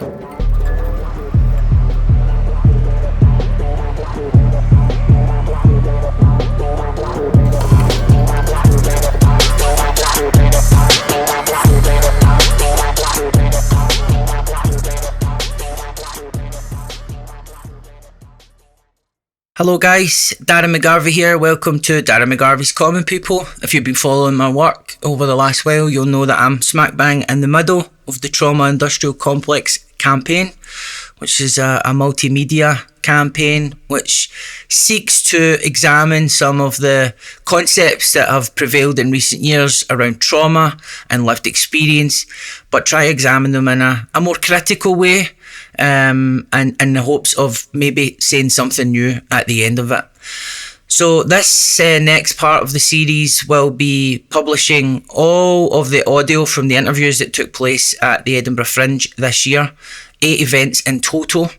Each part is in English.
Hello guys, Darren McGarvey here. Welcome to Darren McGarvey's Common People. If you've been following my work over the last while, you'll know that I'm smack bang in the middle of the Trauma Industrial Complex campaign, which is a multimedia campaign which seeks to examine some of the concepts that have prevailed in recent years around trauma and lived experience, but try to examine them in a more critical way, and in the hopes of maybe saying something new at the end of it. So this next part of the series will be publishing all of the audio from the interviews that took place at the Edinburgh Fringe this year, 8 events in total.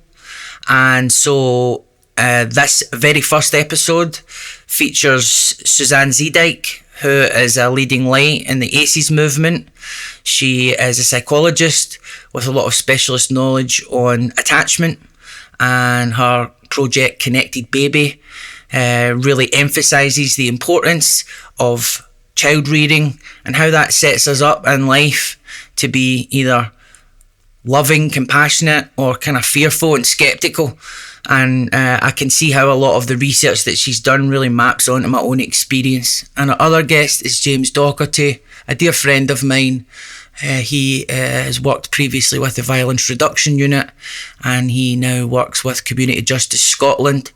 And so this very first episode features Suzanne Zeedyk, who is a leading light in the ACEs movement. She is a psychologist with a lot of specialist knowledge on attachment, and her project Connected Baby really emphasises the importance of child rearing and how that sets us up in life to be either loving, compassionate, or kind of fearful and sceptical. And I can see how a lot of the research that she's done really maps onto my own experience. And our other guest is James Docherty, a dear friend of mine. He has worked previously with the Violence Reduction Unit, and he now works with Community Justice Scotland.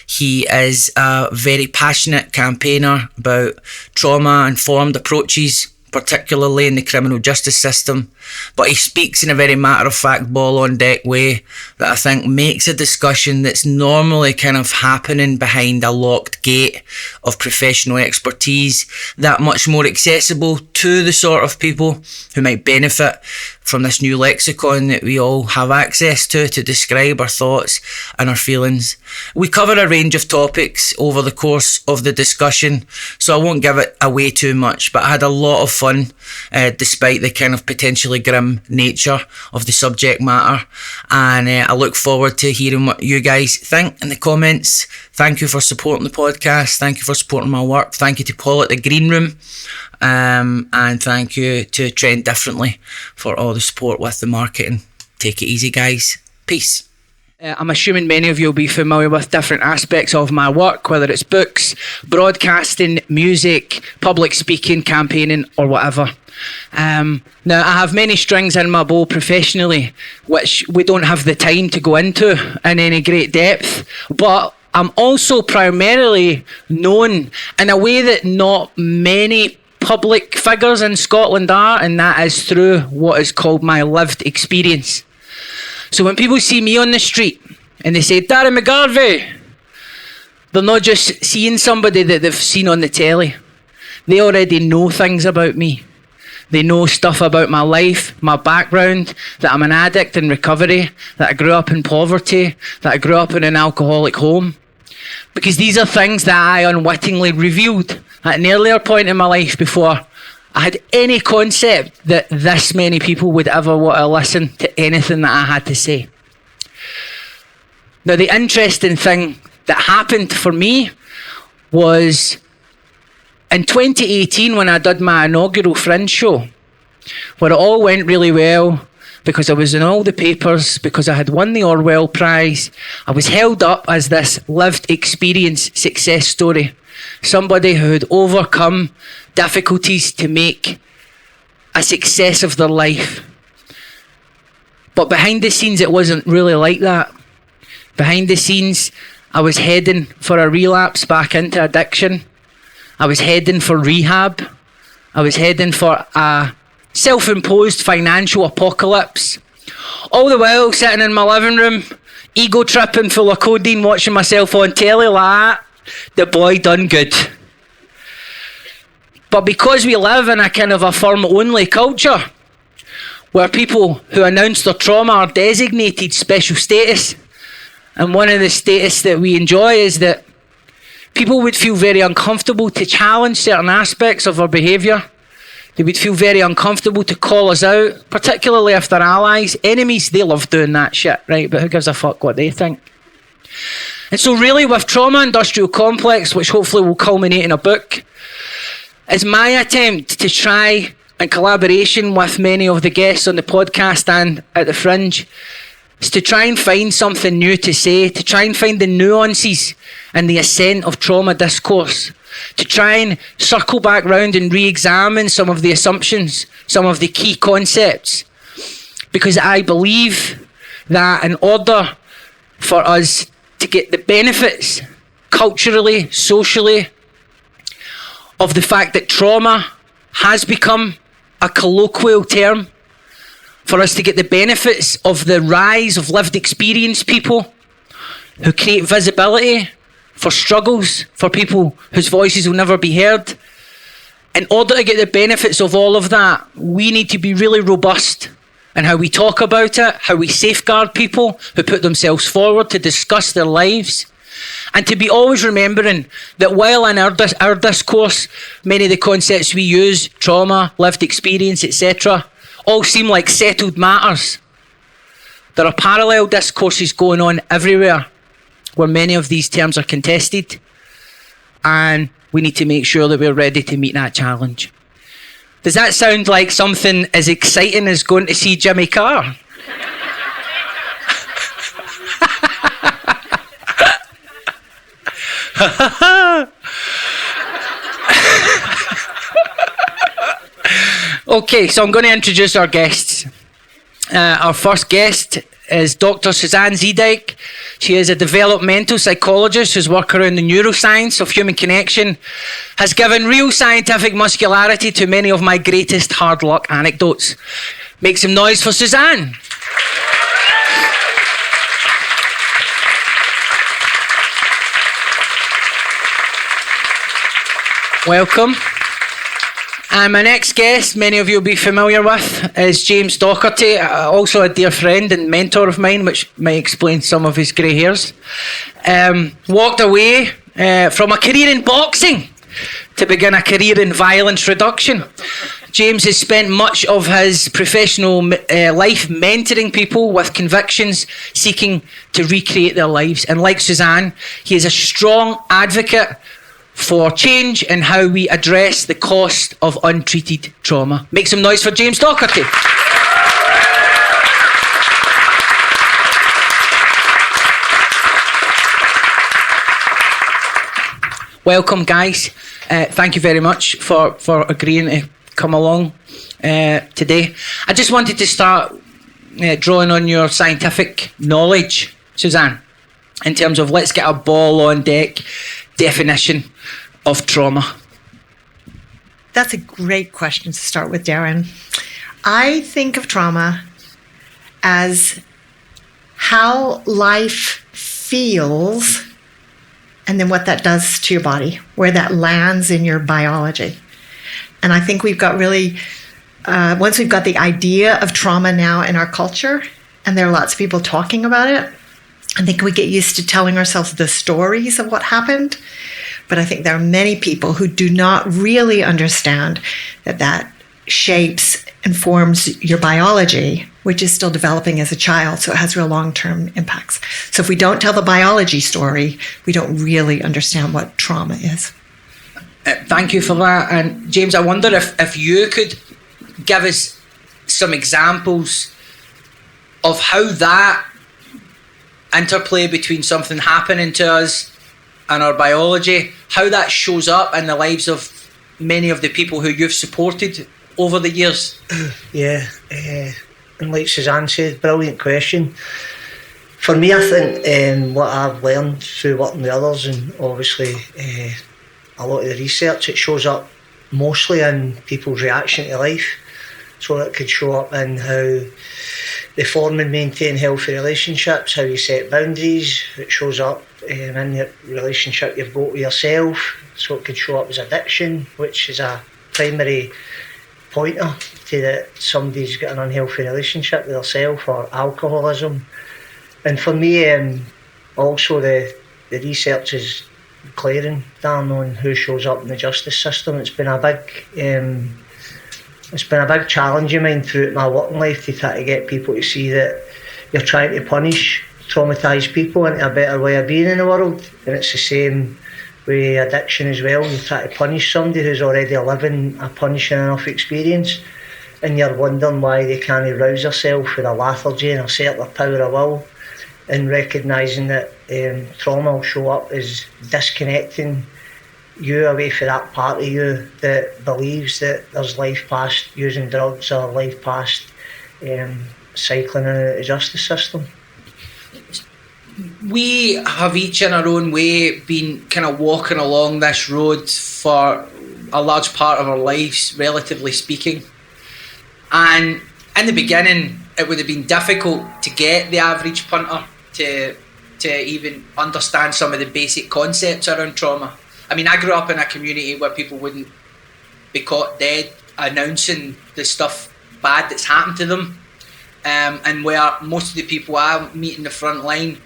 He is a very passionate campaigner about trauma-informed approaches, particularly in the criminal justice system, but he speaks in a very matter-of-fact, ball-on-deck way that I think makes a discussion that's normally kind of happening behind a locked gate of professional expertise that much more accessible to the sort of people who might benefit from this new lexicon that we all have access to describe our thoughts and our feelings. We cover a range of topics over the course of the discussion, so I won't give it away too much, but I had a lot of fun despite the kind of potentially grim nature of the subject matter, and I look forward to hearing what you guys think in the comments. Thank you for supporting the podcast, thank you for supporting my work, thank you to Paul at the Green Room, and thank you to Trend Differently for all the support with the marketing. Take it easy guys, peace. I'm assuming many of you will be familiar with different aspects of my work, whether it's books, broadcasting, music, public speaking, campaigning, or whatever. Now, I have many strings in my bow professionally, which we don't have the time to go into in any great depth, but I'm also primarily known in a way that not many public figures in Scotland are, and that is through what is called my lived experience. So when people see me on the street and they say, Darren McGarvey, they're not just seeing somebody that they've seen on the telly. They already know things about me. They know stuff about my life, my background, that I'm an addict in recovery, that I grew up in poverty, that I grew up in an alcoholic home. Because these are things that I unwittingly revealed at an earlier point in my life before I had any concept that this many people would ever want to listen to anything that I had to say. Now, the interesting thing that happened for me was in 2018 when I did my inaugural Fringe show, where it all went really well because I was in all the papers, because I had won the Orwell Prize. I was held up as this lived experience success story. Somebody who had overcome difficulties to make a success of their life. But behind the scenes, it wasn't really like that. Behind the scenes, I was heading for a relapse back into addiction. I was heading for rehab. I was heading for a self-imposed financial apocalypse. All the while sitting in my living room, ego tripping full of codeine, watching myself on telly like that. The boy done good. But because we live in a kind of affirm-only culture, where people who announce their trauma are designated special status, and one of the status that we enjoy is that people would feel very uncomfortable to challenge certain aspects of our behaviour, They would feel very uncomfortable to call us out, particularly if they're allies. Enemies, they love doing that shit, right? But who gives a fuck what they think? And so really with Trauma Industrial Complex, which hopefully will culminate in a book, is my attempt to try, in collaboration with many of the guests on the podcast and at the Fringe, is to try and find something new to say, to try and find the nuances and the ascent of trauma discourse, to try and circle back round and re-examine some of the assumptions, some of the key concepts. Because I believe that in order for us to get the benefits, culturally, socially, of the fact that trauma has become a colloquial term, for us to get the benefits of the rise of lived experience people who create visibility for struggles, for people whose voices will never be heard. In order to get the benefits of all of that, we need to be really robust in how we talk about it, how we safeguard people who put themselves forward to discuss their lives, and to be always remembering that while in our discourse, many of the concepts we use, trauma, lived experience, etc., all seem like settled matters, there are parallel discourses going on everywhere where many of these terms are contested, and we need to make sure that we're ready to meet that challenge. Does that sound like something as exciting as going to see Jimmy Carr? Okay, so I'm going to introduce our guests. Our first guest is Dr. Suzanne Zeedyk. She is a developmental psychologist whose work around the neuroscience of human connection has given real scientific muscularity to many of my greatest hard luck anecdotes. Make some noise for Suzanne. Welcome. And my next guest, many of you will be familiar with, is James Docherty, also a dear friend and mentor of mine, which might explain some of his grey hairs. Walked away from a career in boxing to begin a career in violence reduction. James has spent much of his professional life mentoring people with convictions, seeking to recreate their lives. And like Suzanne, he is a strong advocate for change in how we address the cost of untreated trauma. Make some noise for James Docherty. Welcome, guys. Thank you very much for agreeing to come along today. I just wanted to start drawing on your scientific knowledge, Suzanne, in terms of let's get a ball on deck definition of trauma. That's a great question to start with, Darren. I think of trauma as how life feels and then what that does to your body, where that lands in your biology. And I think we've got really, once we've got the idea of trauma now in our culture, and there are lots of people talking about it, I think we get used to telling ourselves the stories of what happened. But I think there are many people who do not really understand that shapes and forms your biology, which is still developing as a child, so it has real long-term impacts. So if we don't tell the biology story, we don't really understand what trauma is. Thank you for that. And James, I wonder if you could give us some examples of how that interplay between something happening to us and our biology, how that shows up in the lives of many of the people who you've supported over the years. Yeah, and like Suzanne said, brilliant question. For me, I think what I've learned through working with others, and obviously a lot of the research, it shows up mostly in people's reaction to life. So it could show up in how they form and maintain healthy relationships, how you set boundaries. It shows up in your relationship you've got with yourself. So it could show up as addiction, which is a primary pointer to that somebody's got an unhealthy relationship with themselves, or alcoholism. And for me, also the research is clearing down on who shows up in the justice system. It's been a big it's been a big challenge of mine throughout my working life to try to get people to see that you're trying to punish traumatised people into a better way of being in the world. And it's the same with addiction as well. You try to punish somebody who's already living a punishing enough experience, and you're wondering why they can't arouse themselves with a lethargy and assert their power of will, and recognising that trauma will show up as disconnecting you away from that part of you that believes that there's life past using drugs or life past cycling in the justice system. We have each in our own way been kind of walking along this road for a large part of our lives, relatively speaking. And in the beginning, it would have been difficult to get the average punter to even understand some of the basic concepts around trauma. I mean, I grew up in a community where people wouldn't be caught dead announcing the stuff bad that's happened to them, and where most of the people I meet in the front line,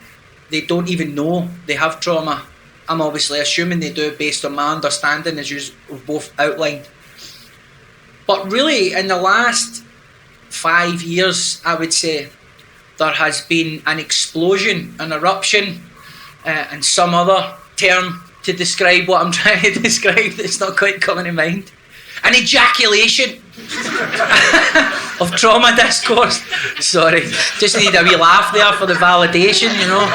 they don't even know they have trauma. I'm obviously assuming they do based on my understanding, as you've both outlined. But really, in the last 5 years, I would say, there has been an explosion, an eruption, and some other term to describe what I'm trying to describe that's not quite coming to mind. An ejaculation of trauma discourse. Sorry, just need a wee laugh there for the validation, you know.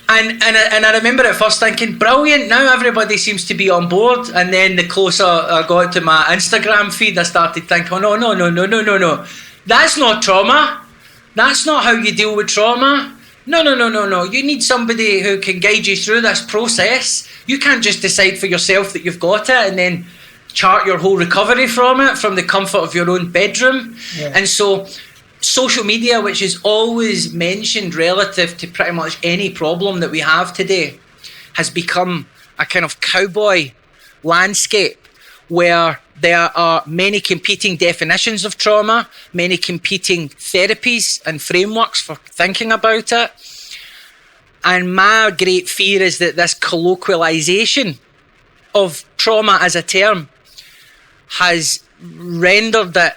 And I remember at first thinking, brilliant, now everybody seems to be on board. And then the closer I got to my Instagram feed, I started thinking, oh, no. That's not trauma. That's not how you deal with trauma. No. You need somebody who can guide you through this process. You can't just decide for yourself that you've got it and then chart your whole recovery from it, from the comfort of your own bedroom. Yeah. And so social media, which is always mentioned relative to pretty much any problem that we have today, has become a kind of cowboy landscape where there are many competing definitions of trauma, many competing therapies and frameworks for thinking about it. And my great fear is that this colloquialisation of trauma as a term has rendered it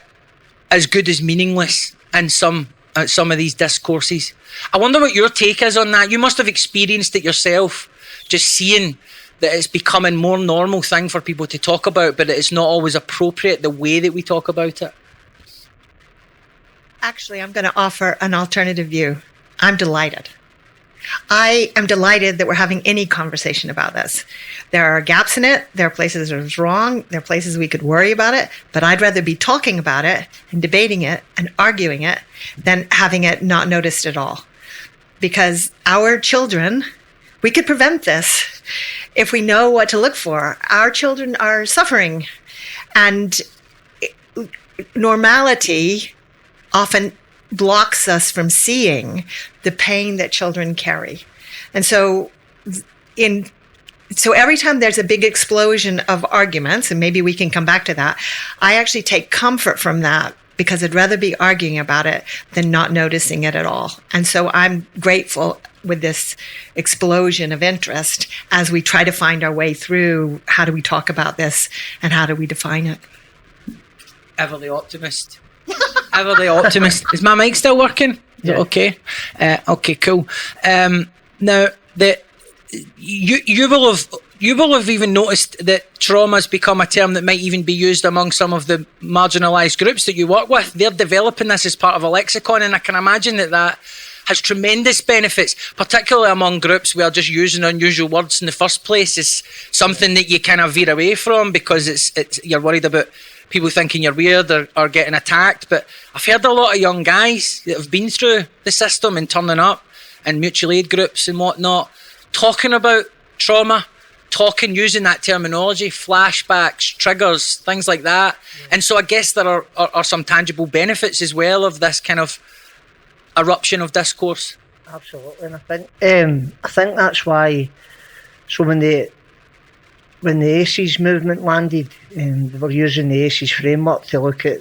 as good as meaningless in some of these discourses. I wonder what your take is on that. You must have experienced it yourself, just seeing that it's becoming a more normal thing for people to talk about, but it's not always appropriate the way that we talk about it. Actually, I'm going to offer an alternative view. I'm delighted. I am delighted that we're having any conversation about this. There are gaps in it. There are places that it's wrong. There are places we could worry about it. But I'd rather be talking about it and debating it and arguing it than having it not noticed at all. Because our children, we could prevent this if we know what to look for. Our children are suffering. And normality often blocks us from seeing the pain that children carry. And so every time there's a big explosion of arguments, and maybe we can come back to that, I actually take comfort from that because I'd rather be arguing about it than not noticing it at all. And so I'm grateful with this explosion of interest as we try to find our way through how do we talk about this and how do we define it. Ever the optimist. Ever the optimist. Is my mic still working? Is it okay? Okay, cool. Now, you will have even noticed that trauma has become a term that might even be used among some of the marginalised groups that you work with. They're developing this as part of a lexicon, and I can imagine that has tremendous benefits, particularly among groups where just using unusual words in the first place is something that you kind of veer away from because it's you're worried about people thinking you're weird or getting attacked. But I've heard a lot of young guys that have been through the system and turning up in mutual aid groups and whatnot, talking about trauma, using that terminology, flashbacks, triggers, things like that. Yeah. And so I guess there are some tangible benefits as well of this kind of eruption of discourse. Absolutely, and I think that's why. So when the ACEs movement landed, they were using the ACEs framework to look at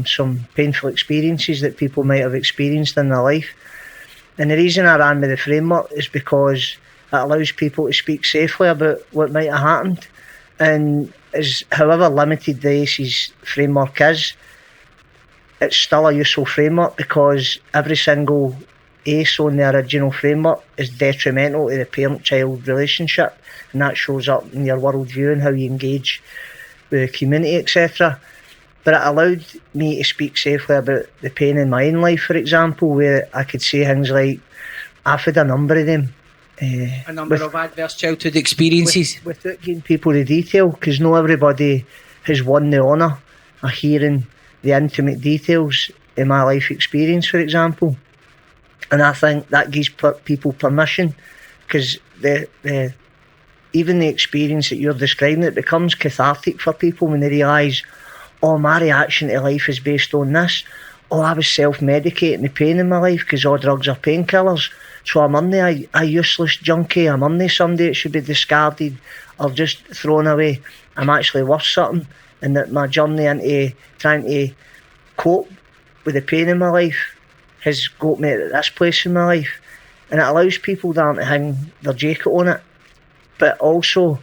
some painful experiences that people might have experienced in their life. And the reason I ran with the framework is because allows people to speak safely about what might have happened. And however limited the ACE's framework is, it's still a useful framework, because every single ACE on the original framework is detrimental to the parent-child relationship, and that shows up in your worldview and how you engage with the community, etc. But it allowed me to speak safely about the pain in my own life, for example, where I could say things like, I've had a number of them. A number of adverse childhood experiences. Without giving people the detail, because not everybody has won the honour of hearing the intimate details in my life experience, for example. And I think that gives people permission, because even the experience that you're describing, it becomes cathartic for people when they realise, oh, my reaction to life is based on this. Oh, I was self-medicating the pain in my life because all drugs are painkillers. So I'm only a useless junkie. I'm only somebody that should be discarded or just thrown away. I'm actually worth something. And that my journey into trying to cope with the pain in my life has got me at this place in my life. And it allows people to hang their jacket on it. But it also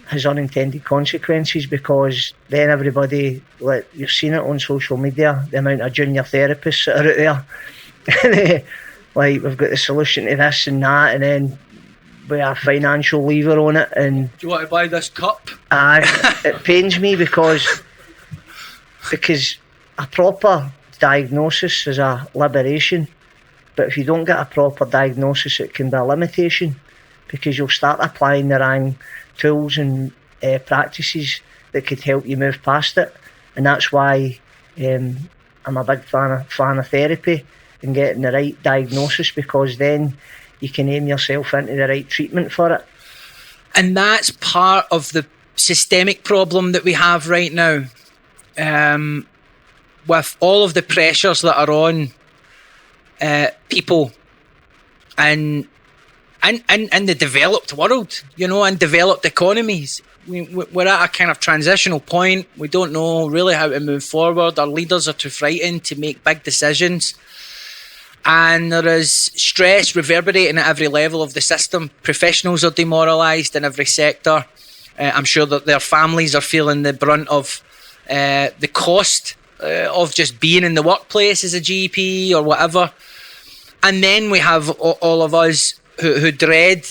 has unintended consequences, because then everybody, like you've seen it on social media, the amount of junior therapists that are out there. Like, we've got the solution to this and that, and then with a financial lever on it. And do you want to buy this cup? It pains me because a proper diagnosis is a liberation, but if you don't get a proper diagnosis, it can be a limitation, because you'll start applying the wrong tools and practices that could help you move past it. And that's why I'm a big fan of therapy and getting the right diagnosis, because then you can aim yourself into the right treatment for it. And that's part of the systemic problem that we have right now, with all of the pressures that are on people and the developed world, and developed economies. We're at a kind of transitional point. We don't know really how to move forward. Our leaders are too frightened to make big decisions. And there is stress reverberating at every level of the system. Professionals are demoralised in every sector. I'm sure that their families are feeling the brunt of the cost of just being in the workplace as a GP or whatever. And then we have all of us who dread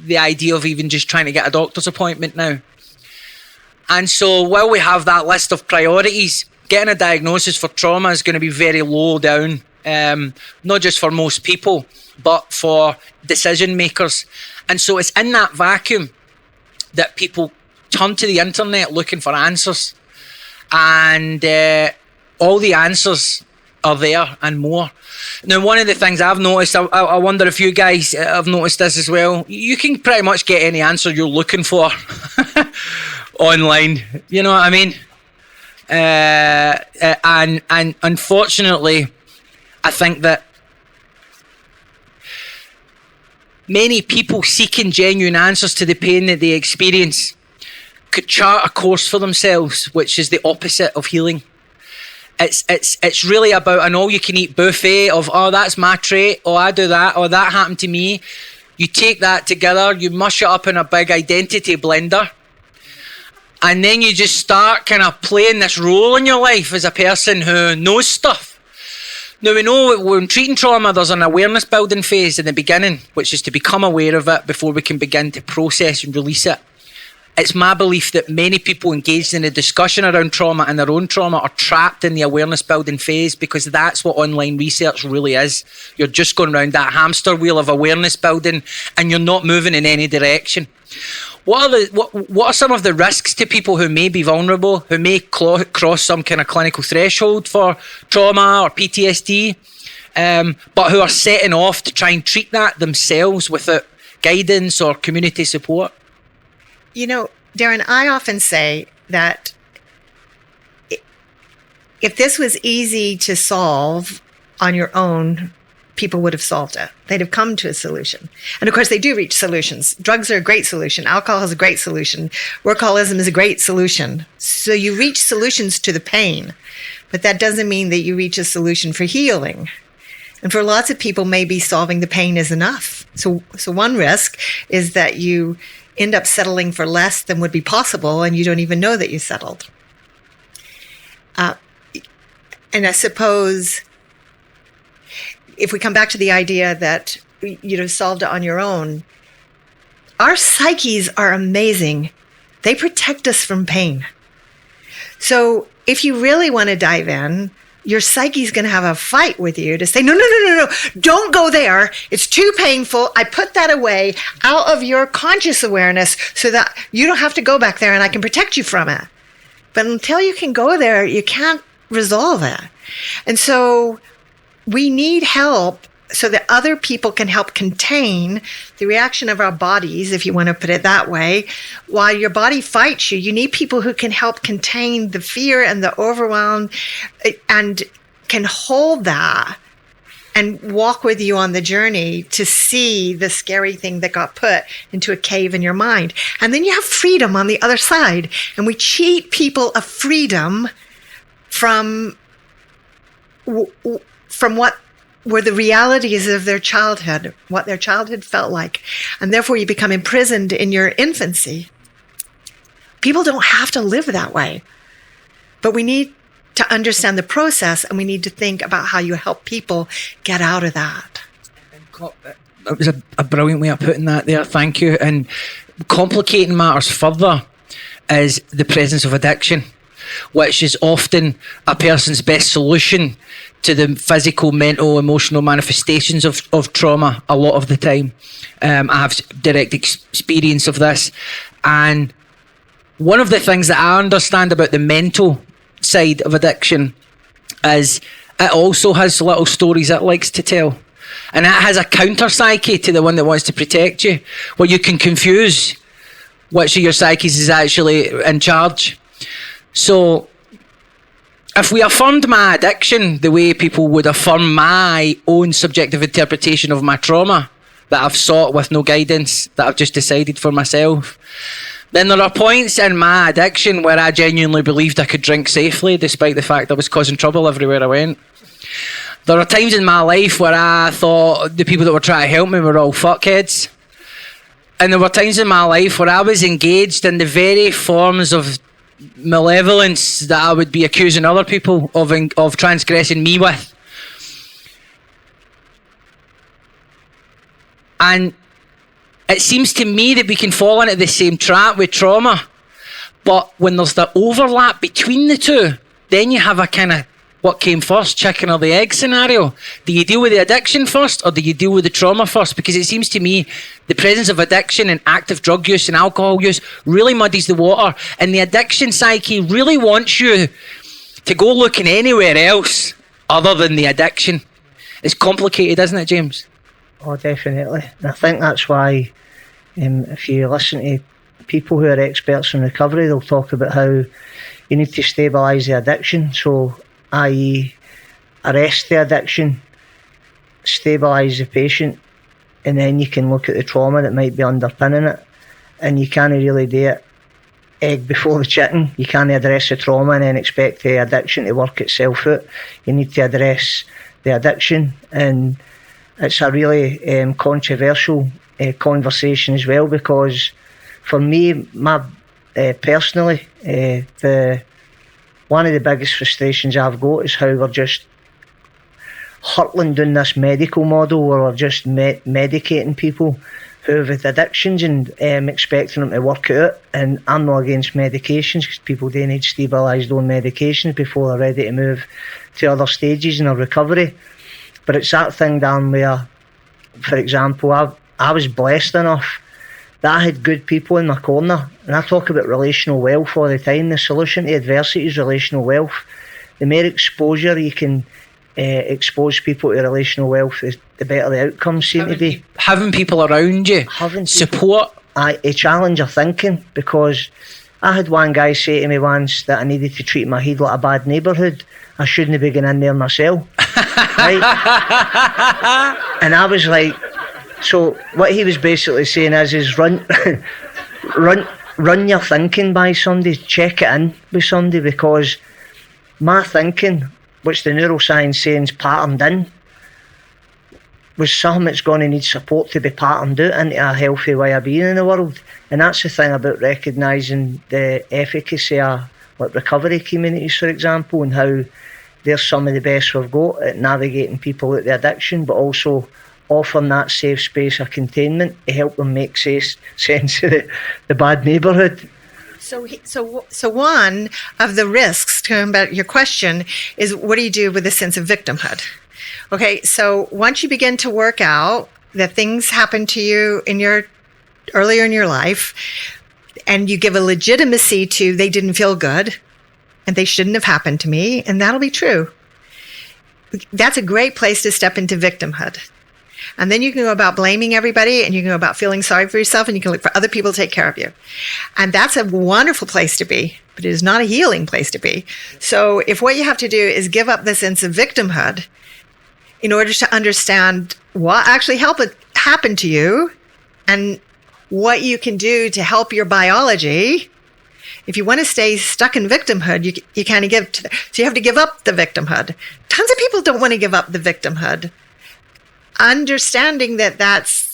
the idea of even just trying to get a doctor's appointment now. And so while we have that list of priorities, getting a diagnosis for trauma is going to be very low down, not just for most people, but for decision makers. And so it's in that vacuum that people turn to the internet looking for answers. And all the answers are there and more. Now, one of the things I've noticed, I wonder if you guys have noticed this as well, you can pretty much get any answer you're looking for online. You know what I mean? And unfortunately, I think that many people seeking genuine answers to the pain that they experience could chart a course for themselves, which is the opposite of healing. It's really about an all-you-can-eat buffet of, oh, that's my trait, oh, I do that, oh, that happened to me. You take that together, you mush it up in a big identity blender, and then you just start kind of playing this role in your life as a person who knows stuff. Now, we know when treating trauma, there's an awareness building phase in the beginning, which is to become aware of it before we can begin to process and release it. It's my belief that many people engaged in a discussion around trauma and their own trauma are trapped in the awareness building phase, because that's what online research really is. You're just going around that hamster wheel of awareness building and you're not moving in any direction. What are some of the risks to people who may be vulnerable, who may cross some kind of clinical threshold for trauma or PTSD, but who are setting off to try and treat that themselves without guidance or community support? You know, Darren, I often say that if this was easy to solve on your own, people would have solved it. They'd have come to a solution. And of course, they do reach solutions. Drugs are a great solution. Alcohol is a great solution. Workaholism is a great solution. So you reach solutions to the pain, but that doesn't mean that you reach a solution for healing. And for lots of people, maybe solving the pain is enough. So one risk is that you end up settling for less than would be possible, and you don't even know that you settled. And I suppose if we come back to the idea that you'd have solved it on your own, our psyches are amazing. They protect us from pain. So if you really want to dive in, your psyche's going to have a fight with you to say, no, don't go there. It's too painful. I put that away out of your conscious awareness so that you don't have to go back there and I can protect you from it. But until you can go there, you can't resolve it. And so we need help so that other people can help contain the reaction of our bodies, if you want to put it that way. While your body fights you, you need people who can help contain the fear and the overwhelm and can hold that and walk with you on the journey to see the scary thing that got put into a cave in your mind. And then you have freedom on the other side. And we cheat people of freedom from what were the realities of their childhood, what their childhood felt like. And therefore you become imprisoned in your infancy. People don't have to live that way. But we need to understand the process, and we need to think about how you help people get out of that. That was a brilliant way of putting that there. Thank you. And complicating matters further is the presence of addiction, which is often a person's best solution to the physical, mental, emotional manifestations of trauma a lot of the time. I have direct experience of this. And one of the things that I understand about the mental side of addiction is it also has little stories it likes to tell. And it has a counter psyche to the one that wants to protect you, where you can confuse which of your psyches is actually in charge. So if we affirmed my addiction the way people would affirm my own subjective interpretation of my trauma that I've sought with no guidance, that I've just decided for myself, then there are points in my addiction where I genuinely believed I could drink safely despite the fact I was causing trouble everywhere I went. There are times in my life where I thought the people that were trying to help me were all fuckheads. And there were times in my life where I was engaged in the very forms of malevolence that I would be accusing other people of transgressing me with. And it seems to me that we can fall into the same trap with trauma, but when there's the overlap between the two, then you have a kind of what came first, chicken or the egg scenario. Do you deal with the addiction first, or do you deal with the trauma first? Because it seems to me the presence of addiction and active drug use and alcohol use really muddies the water, and the addiction psyche really wants you to go looking anywhere else other than the addiction. It's complicated, isn't it, James? Oh, definitely. And I think that's why if you listen to people who are experts in recovery, they'll talk about how you need to stabilise the addiction. So, i.e. arrest the addiction, stabilise the patient, and then you can look at the trauma that might be underpinning it. And you can't really do it egg before the chicken. You can't address the trauma and then expect the addiction to work itself out. You need to address the addiction, and it's a really controversial conversation as well, because for me, personally, one of the biggest frustrations I've got is how we're just hurtling down this medical model where we're just medicating people who have addictions and expecting them to work it out. And I'm not against medications, because people do need stabilised on medications before they're ready to move to other stages in their recovery. But it's that thing, Darren, where, for example, I was blessed enough that I had good people in my corner. And I talk about relational wealth all the time. The solution to adversity is relational wealth. The more exposure you can expose people to relational wealth, the better the outcomes seem to be. Having people around you, support. A challenge of thinking, because I had one guy say to me once that I needed to treat my head like a bad neighbourhood. I shouldn't have been in there myself. Right? And I was like, so what he was basically saying is run your thinking by somebody, check it in with somebody, because my thinking, which the neuroscience saying is patterned in, was something that's going to need support to be patterned out into a healthy way of being in the world. And that's the thing about recognising the efficacy of like recovery communities, for example, and how they're some of the best we've got at navigating people out of the addiction, but also offering that safe space of containment to help them make sense of the bad neighbourhood. So one of the risks, to about your question, is what do you do with a sense of victimhood? Okay, so once you begin to work out that things happen to you earlier in your life, and you give a legitimacy to they didn't feel good, and they shouldn't have happened to me, and that'll be true. That's a great place to step into victimhood. And then you can go about blaming everybody, and you can go about feeling sorry for yourself, and you can look for other people to take care of you. And that's a wonderful place to be, but it is not a healing place to be. So if what you have to do is give up the sense of victimhood in order to understand what actually happened to you and what you can do to help your biology. If you want to stay stuck in victimhood, you kind of so you have to give up the victimhood. Tons of people don't want to give up the victimhood. Understanding that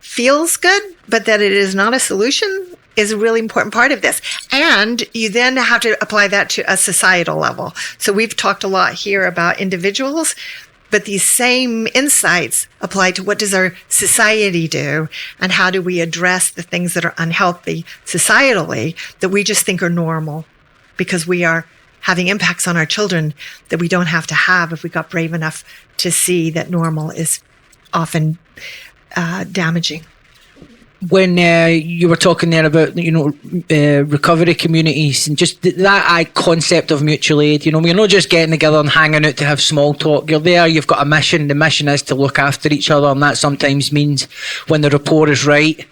feels good, but that it is not a solution is a really important part of this. And you then have to apply that to a societal level. So we've talked a lot here about individuals, but these same insights apply to what does our society do and how do we address the things that are unhealthy societally that we just think are normal because we are having impacts on our children that we don't have to have if we got brave enough to see that normal is often damaging. When you were talking there about, recovery communities and just that concept of mutual aid, we're not just getting together and hanging out to have small talk. You're there, you've got a mission. The mission is to look after each other, and that sometimes means when the rapport is right,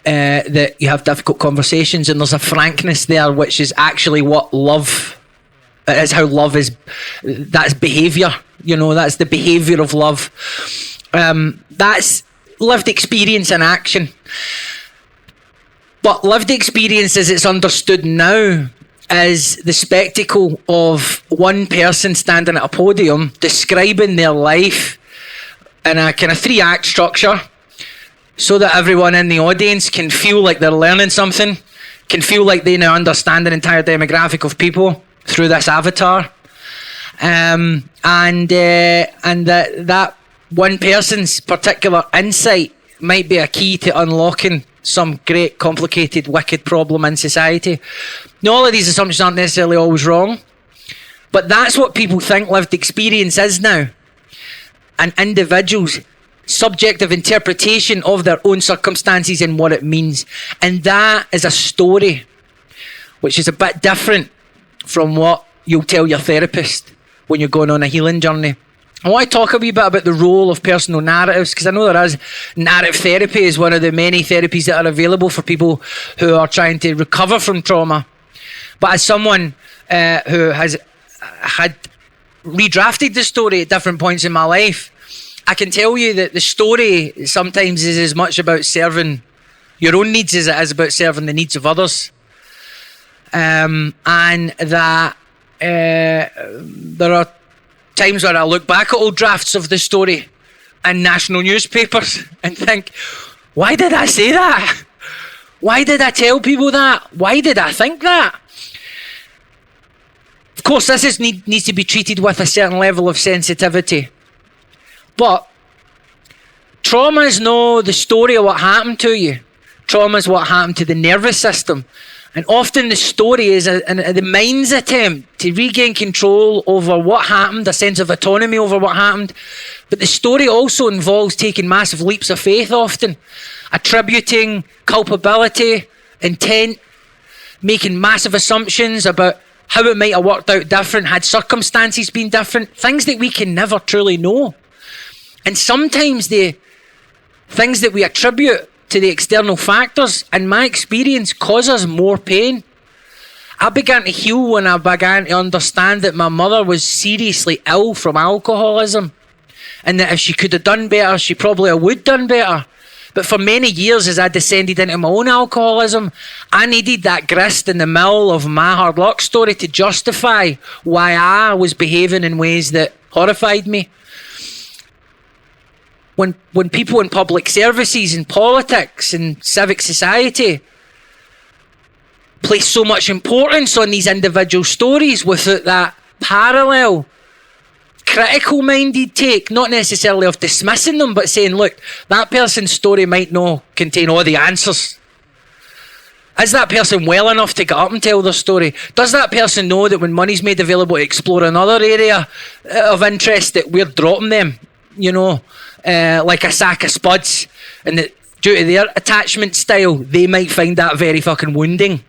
that you have difficult conversations, and there's a frankness there, which is actually what love is. How love is, that's behaviour. That's the behaviour of love. That's lived experience in action. But lived experience as it's understood now is the spectacle of one person standing at a podium describing their life in a kind of 3-act structure so that everyone in the audience can feel like they're learning something, can feel like they now understand an entire demographic of people through this avatar. And that one person's particular insight might be a key to unlocking some great, complicated, wicked problem in society. Now, all of these assumptions aren't necessarily always wrong, but that's what people think lived experience is now. An individual's subjective interpretation of their own circumstances and what it means. And that is a story which is a bit different from what you'll tell your therapist when you're going on a healing journey. I want to talk a wee bit about the role of personal narratives, because I know there is narrative therapy is one of the many therapies that are available for people who are trying to recover from trauma. But as someone who has had redrafted the story at different points in my life, I can tell you that the story sometimes is as much about serving your own needs as it is about serving the needs of others. And that there are times where I look back at old drafts of the story in national newspapers and think, why did I say that? Why did I tell people that? Why did I think that? Of course, this needs to be treated with a certain level of sensitivity. But trauma is not the story of what happened to you. Trauma is what happened to the nervous system. And often the story is the mind's attempt to regain control over what happened, a sense of autonomy over what happened. But the story also involves taking massive leaps of faith often, attributing culpability, intent, making massive assumptions about how it might have worked out different had circumstances been different, things that we can never truly know. And sometimes the things that we attribute to the external factors, in my experience, cause us more pain. I began to heal when I began to understand that my mother was seriously ill from alcoholism, and that if she could have done better, she probably would have done better. But for many years, as I descended into my own alcoholism, I needed that grist in the mill of my hard luck story to justify why I was behaving in ways that horrified me. when people in public services and politics and civic society place so much importance on these individual stories without that parallel, critical minded take, not necessarily of dismissing them, but saying, look, that person's story might not contain all the answers. Is that person well enough to get up and tell their story? Does that person know that when money's made available to explore another area of interest that we're dropping them, like a sack of spuds, and that due to their attachment style, they might find that very fucking wounding,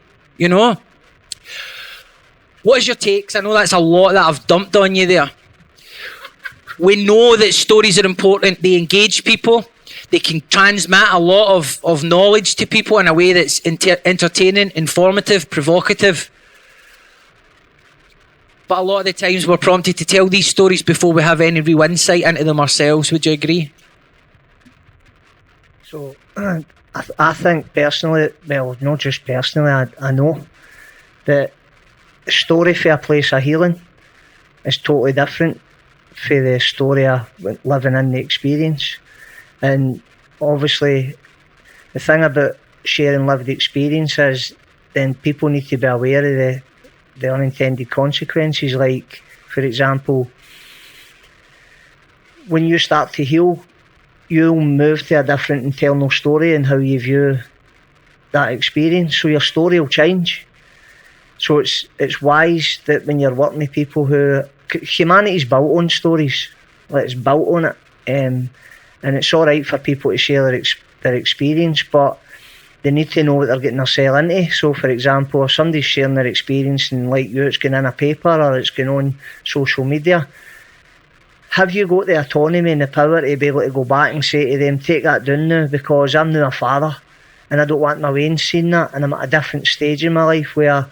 What is your takes? I know that's a lot that I've dumped on you there. We know that stories are important. They engage people. They can transmit a lot of knowledge to people in a way that's entertaining, informative, provocative. But a lot of the times we're prompted to tell these stories before we have any real insight into them ourselves. Would you agree? So, I think personally, well, not just personally, I know that the story for a place of healing is totally different for the story of living in the experience. And obviously, the thing about sharing lived experience is then people need to be aware of the unintended consequences. Like, for example, when you start to heal, you'll move to a different internal story in how you view that experience. So your story will change. So it's wise that when you're working with people who... Humanity's built on stories. Like, it's built on it. And it's all right for people to share their experience, but they need to know what they're getting themselves into. So, for example, if somebody's sharing their experience and like you, it's going in a paper or it's going on social media, have you got the autonomy and the power to be able to go back and say to them, take that down now, because I'm now a father and I don't want my Wayne seeing that, and I'm at a different stage in my life where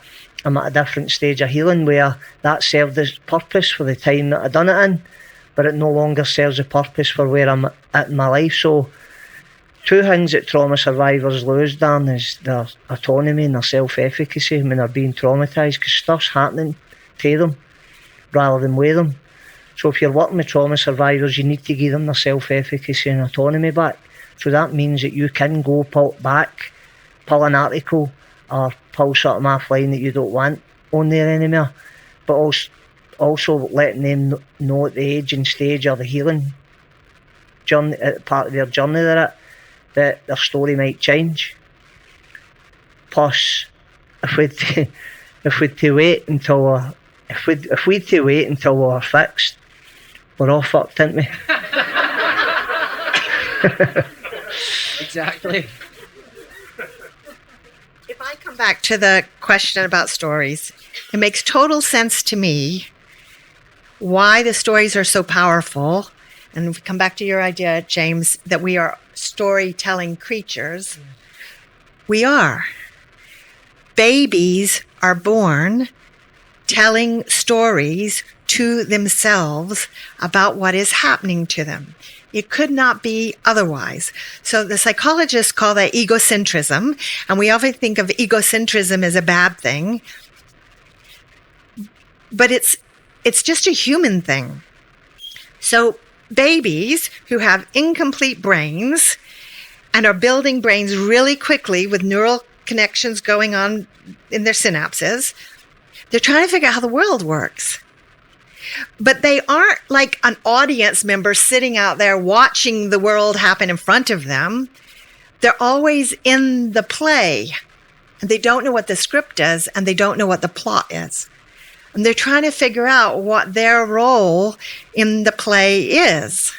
I'm at a different stage of healing where that served its purpose for the time that I done it in, but it no longer serves a purpose for where I'm at in my life. So, two things that trauma survivors lose, Darren, is their autonomy and their self-efficacy when they're being traumatised, because stuff's happening to them rather than with them. So if you're working with trauma survivors, you need to give them their self-efficacy and autonomy back. So that means that you can go pull an article or pull something offline that you don't want on there anymore, but also letting them know at the age and stage of the healing journey, part of their journey that their story might change. Plus, if we'd to wait until we're fixed, we're all fucked, aren't we? Exactly. If I come back to the question about stories, it makes total sense to me why the stories are so powerful. And if we come back to your idea, James, that we are storytelling creatures, we are. Babies are born telling stories to themselves about what is happening to them. It could not be otherwise. So the psychologists call that egocentrism, and we often think of egocentrism as a bad thing, but it's just a human thing. So babies who have incomplete brains and are building brains really quickly with neural connections going on in their synapses, they're trying to figure out how the world works. But they aren't like an audience member sitting out there watching the world happen in front of them. They're always in the play. And they don't know what the script is, and they don't know what the plot is. And they're trying to figure out what their role in the play is.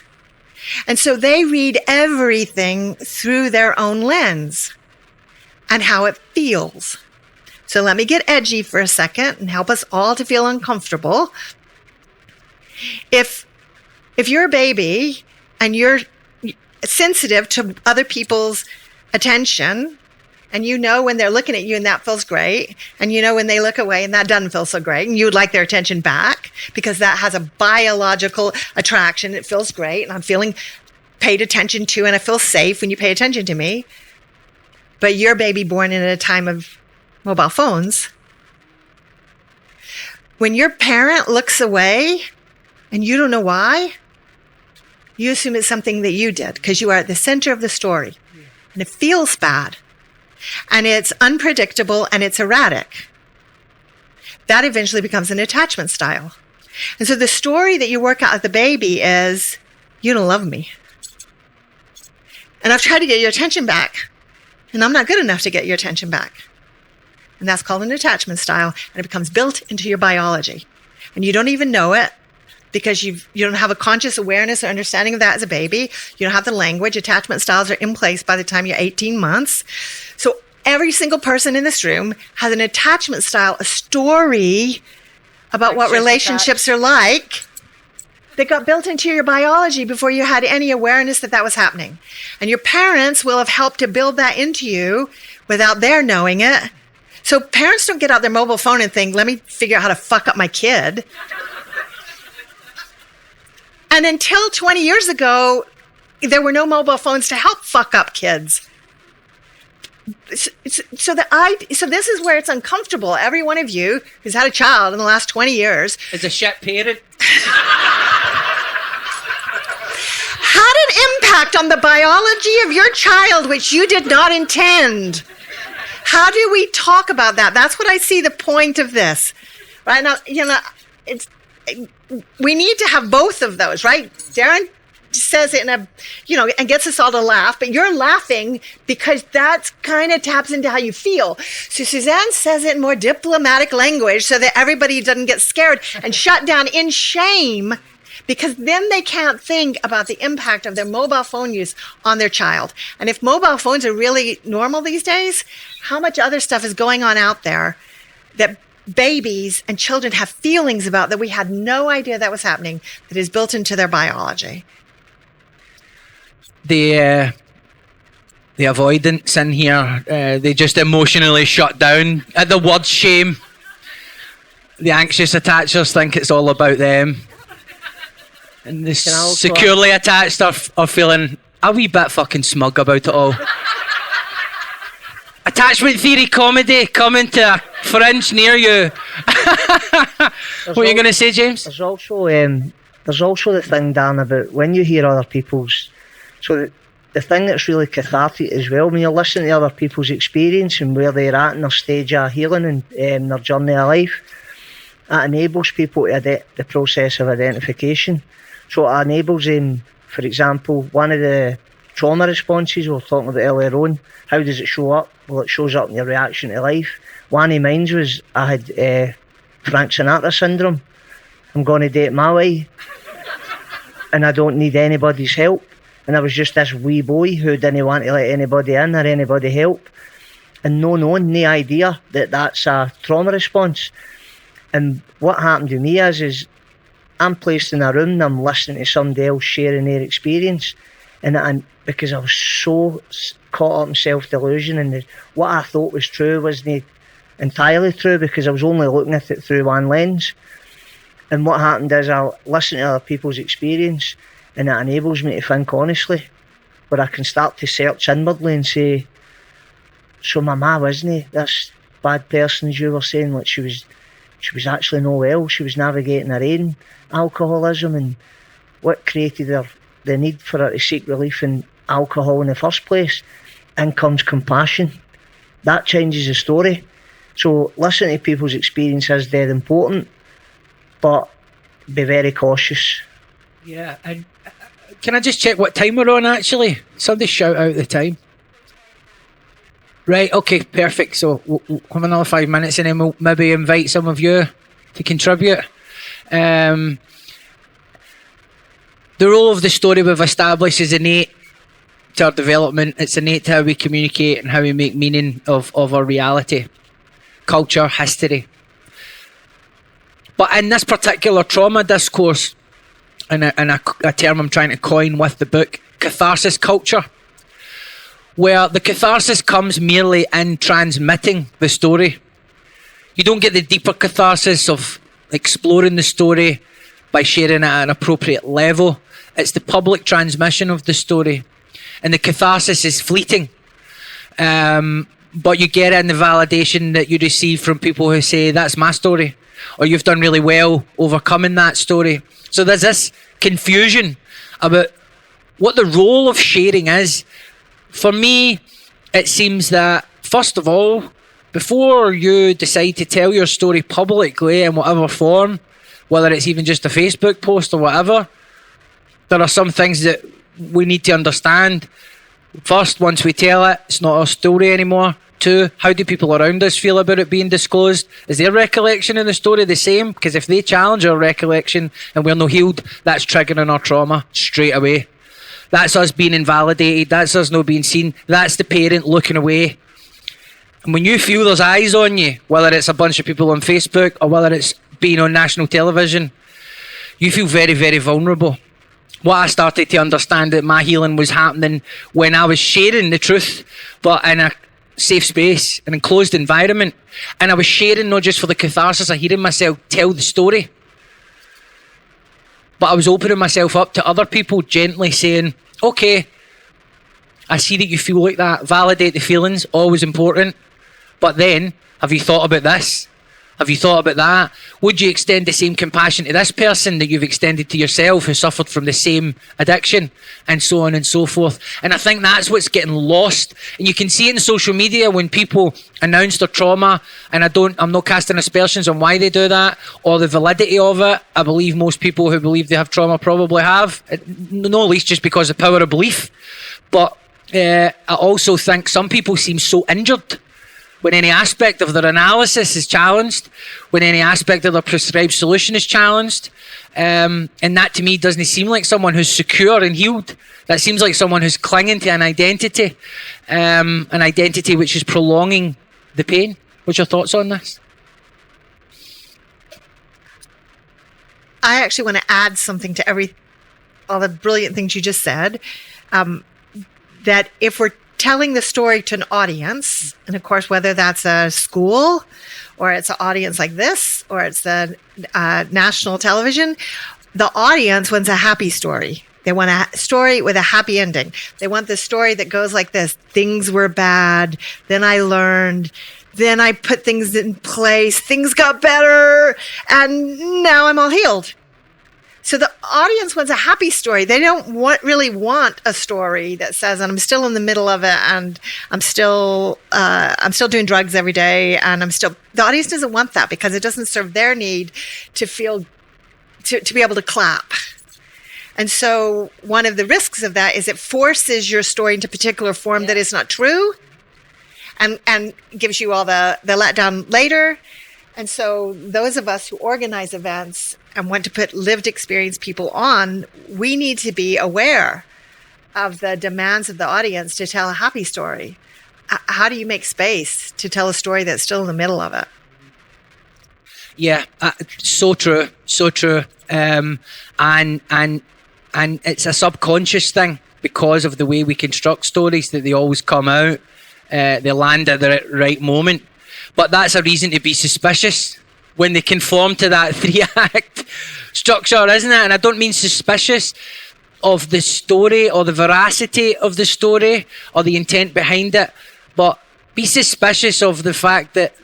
And so they read everything through their own lens and how it feels. So let me get edgy for a second and help us all to feel uncomfortable. If you're a baby and you're sensitive to other people's attention, and you know when they're looking at you and that feels great, and you know when they look away and that doesn't feel so great, and you would like their attention back because that has a biological attraction, it feels great, and I'm feeling paid attention to, and I feel safe when you pay attention to me. But you're a baby born in a time of mobile phones. When your parent looks away and you don't know why, You assume it's something that you did because you are at the center of the story. And it feels bad. And it's unpredictable and it's erratic. That eventually becomes an attachment style. And so the story that you work out with the baby is, you don't love me. And I've tried to get your attention back. And I'm not good enough to get your attention back. And that's called an attachment style. And it becomes built into your biology. And you don't even know it because you don't have a conscious awareness or understanding of that as a baby. You don't have the language. Attachment styles are in place by the time you're 18 months. So every single person in this room has an attachment style, a story about what relationships are like that got built into your biology before you had any awareness that that was happening. And your parents will have helped to build that into you without their knowing it. So parents don't get out their mobile phone and think, let me figure out how to fuck up my kid. And until 20 years ago, there were no mobile phones to help fuck up kids. So this is where it's uncomfortable. Every one of you who's had a child in the last 20 years is a shit parent. Had an impact on the biology of your child, which you did not intend. How do we talk about that? That's what I see the point of this. Right now, we need to have both of those, right? Darren says it and gets us all to laugh, but you're laughing because that kind of taps into how you feel. So Suzanne says it in more diplomatic language so that everybody doesn't get scared and shut down in shame, because then they can't think about the impact of their mobile phone use on their child. And if mobile phones are really normal these days, how much other stuff is going on out there that babies and children have feelings about that we had no idea that was happening, that is built into their biology? The avoidance in here, they just emotionally shut down at the word shame. The anxious attachers think it's all about them. And the securely attached are feeling a wee bit fucking smug about it all. Attachment theory comedy coming to a fringe near you. What are you going to say, James? There's also the thing, Dan, about when you hear other people's... So the thing that's really cathartic as well, when you're listening to other people's experience and where they're at in their stage of healing and their journey of life, that enables people to the process of identification. So it enables them, for example, one of the trauma responses we were talking about earlier on, how does it show up? Well, it shows up in your reaction to life. One of mine was I had Frank Sinatra syndrome. I'm going to date my way and I don't need anybody's help. And I was just this wee boy who didn't want to let anybody in or anybody help. And no idea that that's a trauma response. And what happened to me is I'm placed in a room and I'm listening to somebody else sharing their experience. And because I was so caught up in self-delusion and what I thought was true wasn't entirely true because I was only looking at it through one lens. And what happened is I listen to other people's experience and it enables me to think honestly, where I can start to search inwardly and say, so my ma wasn't this bad person as you were saying, like she was actually no well, she was navigating her own alcoholism, and what created the need for her to seek relief in alcohol in the first place. In comes compassion. That changes the story. So listening to people's experience is dead important, but be very cautious. Yeah, and can I just check what time we're on actually? Somebody shout out the time. Right, okay, perfect. So we'll have another 5 minutes and then we'll maybe invite some of you to contribute. The role of the story we've established is innate to our development. It's innate to how we communicate and how we make meaning of our reality, culture, history. But in this particular trauma discourse, and a term I'm trying to coin with the book, catharsis culture, where the catharsis comes merely in transmitting the story. You don't get the deeper catharsis of exploring the story by sharing it at an appropriate level. It's the public transmission of the story. And the catharsis is fleeting. But you get it in the validation that you receive from people who say, that's my story, or you've done really well overcoming that story. So there's this confusion about what the role of sharing is. For me, it seems that, first of all, before you decide to tell your story publicly in whatever form, whether it's even just a Facebook post or whatever, there are some things that we need to understand. First, once we tell it, it's not our story anymore. Two, how do people around us feel about it being disclosed? Is their recollection of the story the same? Because if they challenge our recollection and we're not healed, that's triggering our trauma straight away. That's us being invalidated. That's us not being seen. That's the parent looking away. And when you feel there's eyes on you, whether it's a bunch of people on Facebook or whether it's being on national television, you feel very, very vulnerable. What I started to understand that my healing was happening when I was sharing the truth, but in a safe space, an enclosed environment. And I was sharing not just for the catharsis of hearing myself tell the story, but I was opening myself up to other people gently saying, okay, I see that you feel like that. Validate the feelings, always important. But then, have you thought about this? Have you thought about that? Would you extend the same compassion to this person that you've extended to yourself who suffered from the same addiction? And so on and so forth. And I think that's what's getting lost. And you can see it in social media when people announce their trauma, and I'm not casting aspersions on why they do that or the validity of it. I believe most people who believe they have trauma probably have, not least just because of the power of belief. But I also think some people seem so injured when any aspect of their analysis is challenged, when any aspect of their prescribed solution is challenged. And that to me doesn't seem like someone who's secure and healed. That seems like someone who's clinging to an identity which is prolonging the pain. What's your thoughts on this? I actually want to add something to all the brilliant things you just said. That if we're telling the story to an audience, and of course, whether that's a school or it's an audience like this, or it's the national television, the audience wants a happy story. They want a story with a happy ending. They want the story that goes like this. Things were bad. Then I learned. Then I put things in place. Things got better. And now I'm all healed. So the audience wants a happy story. They don't really want a story that says, and I'm still in the middle of it, and I'm still doing drugs every day, and the audience doesn't want that because it doesn't serve their need to feel, to be able to clap. And so one of the risks of that is it forces your story into a particular form that is not true, and gives you all the letdown later. And so those of us who organize events and want to put lived experience people on, we need to be aware of the demands of the audience to tell a happy story. How do you make space to tell a story that's still in the middle of it? Yeah, so true, so true. And it's a subconscious thing because of the way we construct stories, that they always come out, they land at the right moment. But that's a reason to be suspicious when they conform to that 3-act structure, isn't it? And I don't mean suspicious of the story or the veracity of the story or the intent behind it, but be suspicious of the fact that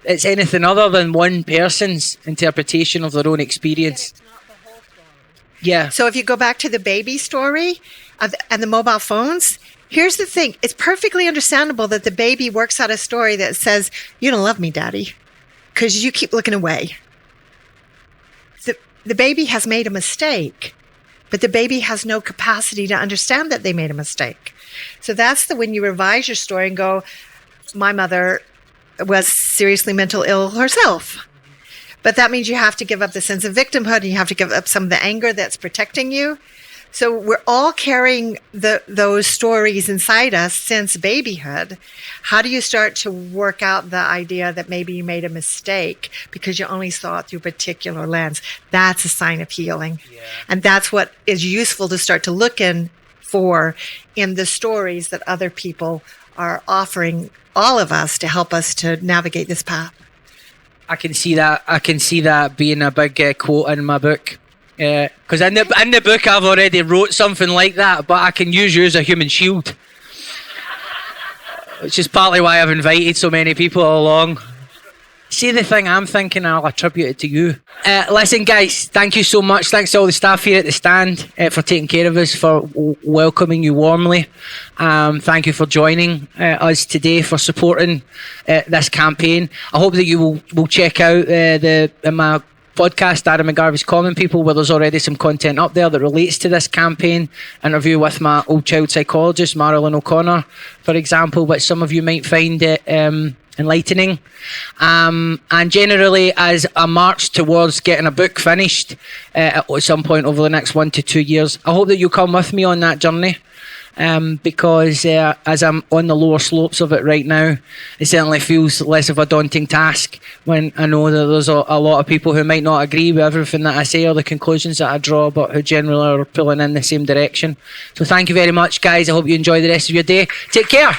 it's anything other than one person's interpretation of their own experience. It's not the whole story. Yeah. So if you go back to the baby story and the mobile phones, here's the thing. It's perfectly understandable that the baby works out a story that says, you don't love me, Daddy, because you keep looking away. The baby has made a mistake, but the baby has no capacity to understand that they made a mistake. So that's when you revise your story and go, my mother was seriously mental ill herself. But that means you have to give up the sense of victimhood, and you have to give up some of the anger that's protecting you. So we're all carrying those stories inside us since babyhood. How do you start to work out the idea that maybe you made a mistake because you only saw it through a particular lens? That's a sign of healing. Yeah. And that's what is useful to start to look for in the stories that other people are offering all of us to help us to navigate this path. I can see that being a big quote in my book. Because in the book I've already wrote something like that, but I can use you as a human shield, which is partly why I've invited so many people along. See the thing I'm thinking, I'll attribute it to you. Listen, guys, thank you so much. Thanks to all the staff here at the stand for taking care of us, for welcoming you warmly. Thank you for joining us today, for supporting this campaign. I hope that you will check out my podcast, Darren McGarvey's Common People, where there's already some content up there that relates to this campaign. Interview with my old child psychologist, Marilyn O'Connor, for example, which some of you might find enlightening. And generally, as a march towards getting a book finished at some point over the next 1 to 2 years, I hope that you come with me on that journey. Because as I'm on the lower slopes of it right now, it certainly feels less of a daunting task when I know that there's a lot of people who might not agree with everything that I say or the conclusions that I draw, but who generally are pulling in the same direction. So thank you very much, guys. I hope you enjoy the rest of your day. Take care.